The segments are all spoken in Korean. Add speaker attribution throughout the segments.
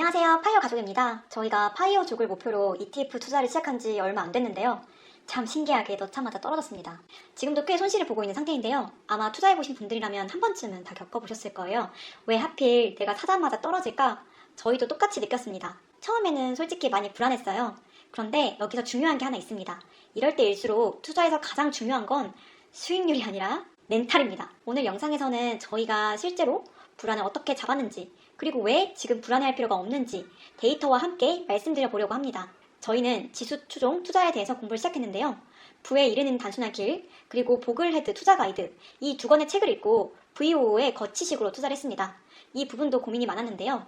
Speaker 1: 안녕하세요. 파이어 가족입니다. 저희가 파이어족을 목표로 ETF 투자를 시작한 지 얼마 안 됐는데요. 참 신기하게 넣자마자 떨어졌습니다. 지금도 꽤 손실을 보고 있는 상태인데요. 아마 투자해보신 분들이라면 한 번쯤은 다 겪어보셨을 거예요. 왜 하필 내가 사자마자 떨어질까? 저희도 똑같이 느꼈습니다. 처음에는 솔직히 많이 불안했어요. 그런데 여기서 중요한 게 하나 있습니다. 이럴 때일수록 투자에서 가장 중요한 건 수익률이 아니라 멘탈입니다. 오늘 영상에서는 저희가 실제로 불안을 어떻게 잡았는지, 그리고 왜 지금 불안해할 필요가 없는지 데이터와 함께 말씀드려 보려고 합니다. 저희는 지수 추종 투자에 대해서 공부를 시작했는데요. 부에 이르는 단순한 길, 그리고 보글헤드 투자 가이드, 이 두 권의 책을 읽고 VOO의 거치식으로 투자를 했습니다. 이 부분도 고민이 많았는데요.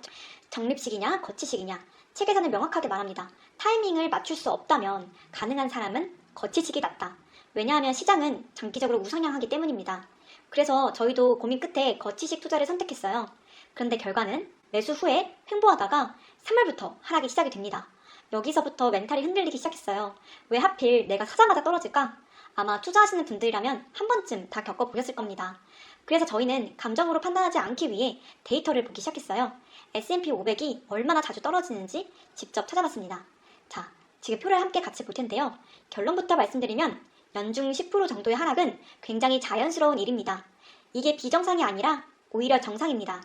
Speaker 1: 적립식이냐 거치식이냐, 책에서는 명확하게 말합니다. 타이밍을 맞출 수 없다면 가능한 사람은 거치식이 낫다. 왜냐하면 시장은 장기적으로 우상향하기 때문입니다. 그래서 저희도 고민 끝에 거치식 투자를 선택했어요. 그런데 결과는 매수 후에 횡보하다가 3월부터 하락이 시작이 됩니다. 여기서부터 멘탈이 흔들리기 시작했어요. 왜 하필 내가 사자마자 떨어질까? 아마 투자하시는 분들이라면 한 번쯤 다 겪어보셨을 겁니다. 그래서 저희는 감정으로 판단하지 않기 위해 데이터를 보기 시작했어요. S&P 500이 얼마나 자주 떨어지는지 직접 찾아봤습니다. 자, 지금 표를 함께 같이 볼 텐데요. 결론부터 말씀드리면 연중 10% 정도의 하락은 굉장히 자연스러운 일입니다. 이게 비정상이 아니라 오히려 정상입니다.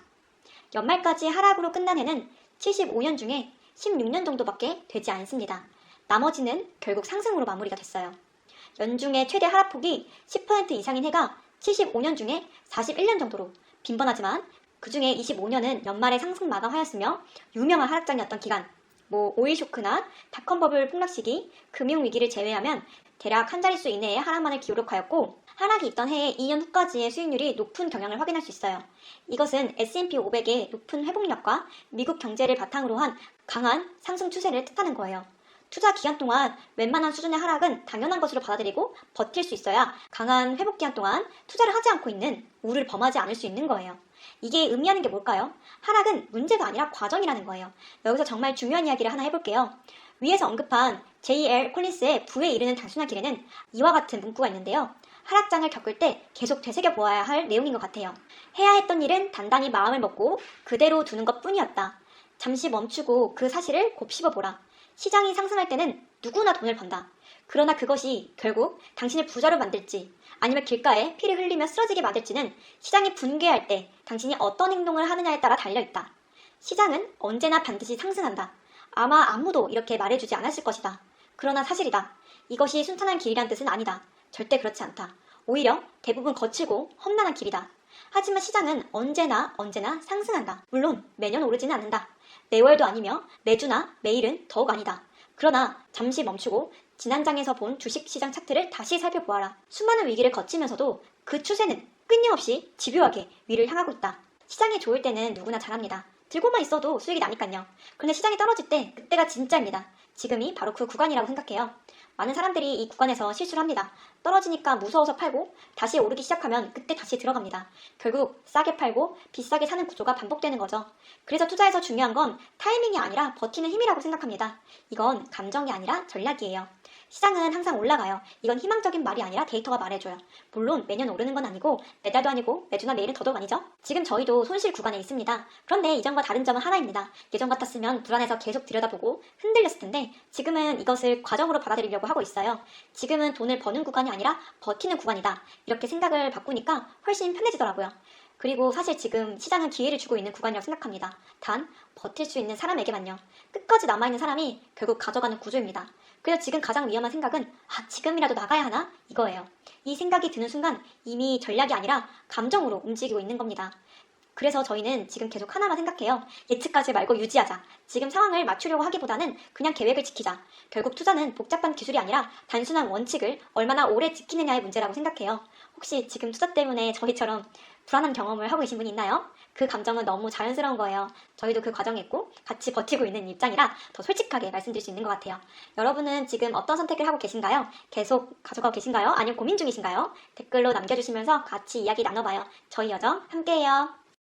Speaker 1: 연말까지 하락으로 끝난 해는 75년 중에 16년 정도밖에 되지 않습니다. 나머지는 결국 상승으로 마무리가 됐어요. 연중의 최대 하락폭이 10% 이상인 해가 75년 중에 41년 정도로 빈번하지만 그 중에 25년은 연말에 상승 마감하였으며 유명한 하락장이었던 기간, 오일 쇼크나 닷컴 버블 폭락 시기, 금융위기를 제외하면 대략 한 자릿수 이내의 하락만을 기록하였고, 하락이 있던 해의 2년 후까지의 수익률이 높은 경향을 확인할 수 있어요. 이것은 S&P 500의 높은 회복력과 미국 경제를 바탕으로 한 강한 상승 추세를 뜻하는 거예요. 투자 기간 동안 웬만한 수준의 하락은 당연한 것으로 받아들이고 버틸 수 있어야 강한 회복 기간 동안 투자를 하지 않고 있는 우를 범하지 않을 수 있는 거예요. 이게 의미하는 게 뭘까요? 하락은 문제가 아니라 과정이라는 거예요. 여기서 정말 중요한 이야기를 하나 해볼게요. 위에서 언급한 J.L. 콜린스의 부에 이르는 단순한 길에는 이와 같은 문구가 있는데요. 하락장을 겪을 때 계속 되새겨보아야 할 내용인 것 같아요. 해야 했던 일은 단단히 마음을 먹고 그대로 두는 것 뿐이었다. 잠시 멈추고 그 사실을 곱씹어보라. 시장이 상승할 때는 누구나 돈을 번다. 그러나 그것이 결국 당신을 부자로 만들지 아니면 길가에 피를 흘리며 쓰러지게 만들지는 시장이 붕괴할 때 당신이 어떤 행동을 하느냐에 따라 달려있다. 시장은 언제나 반드시 상승한다. 아마 아무도 이렇게 말해주지 않았을 것이다. 그러나 사실이다. 이것이 순탄한 길이란 뜻은 아니다. 절대 그렇지 않다. 오히려 대부분 거칠고 험난한 길이다. 하지만 시장은 언제나 상승한다. 물론 매년 오르지는 않는다. 매월도 아니며 매주나 매일은 더욱 아니다. 그러나 잠시 멈추고 지난 장에서 본 주식시장 차트를 다시 살펴보아라. 수많은 위기를 거치면서도 그 추세는 끊임없이 집요하게 위를 향하고 있다. 시장이 좋을 때는 누구나 잘합니다. 들고만 있어도 수익이 나니까요. 그런데 시장이 떨어질 때 그때가 진짜입니다. 지금이 바로 그 구간이라고 생각해요. 많은 사람들이 이 구간에서 실수를 합니다. 떨어지니까 무서워서 팔고 다시 오르기 시작하면 그때 다시 들어갑니다. 결국 싸게 팔고 비싸게 사는 구조가 반복되는 거죠. 그래서 투자에서 중요한 건 타이밍이 아니라 버티는 힘이라고 생각합니다. 이건 감정이 아니라 전략이에요. 시장은 항상 올라가요. 이건 희망적인 말이 아니라 데이터가 말해줘요. 물론 매년 오르는 건 아니고 매달도 아니고 매주나 매일은 더더욱 아니죠. 지금 저희도 손실 구간에 있습니다. 그런데 이전과 다른 점은 하나입니다. 예전 같았으면 불안해서 계속 들여다보고 흔들렸을 텐데 지금은 이것을 과정으로 받아들이려고 하고 있어요. 지금은 돈을 버는 구간이 아니라 버티는 구간이다. 이렇게 생각을 바꾸니까 훨씬 편해지더라고요. 그리고 사실 지금 시장은 기회를 주고 있는 구간이라고 생각합니다. 단 버틸 수 있는 사람에게만요. 끝까지 남아있는 사람이 결국 가져가는 구조입니다. 그래서 지금 가장 위험한 생각은 지금이라도 나가야 하나? 이거예요. 이 생각이 드는 순간 이미 전략이 아니라 감정으로 움직이고 있는 겁니다. 그래서 저희는 지금 계속 하나만 생각해요. 예측하지 말고 유지하자. 지금 상황을 맞추려고 하기보다는 그냥 계획을 지키자. 결국 투자는 복잡한 기술이 아니라 단순한 원칙을 얼마나 오래 지키느냐의 문제라고 생각해요. 혹시 지금 투자 때문에 저희처럼 불안한 경험을 하고 계신 분이 있나요? 그 감정은 너무 자연스러운 거예요. 저희도 그 과정에 있고 같이 버티고 있는 입장이라 더 솔직하게 말씀드릴 수 있는 것 같아요. 여러분은 지금 어떤 선택을 하고 계신가요? 계속 가져가고 계신가요? 아니면 고민 중이신가요? 댓글로 남겨주시면서 같이 이야기 나눠봐요. 저희 여정 함께해요.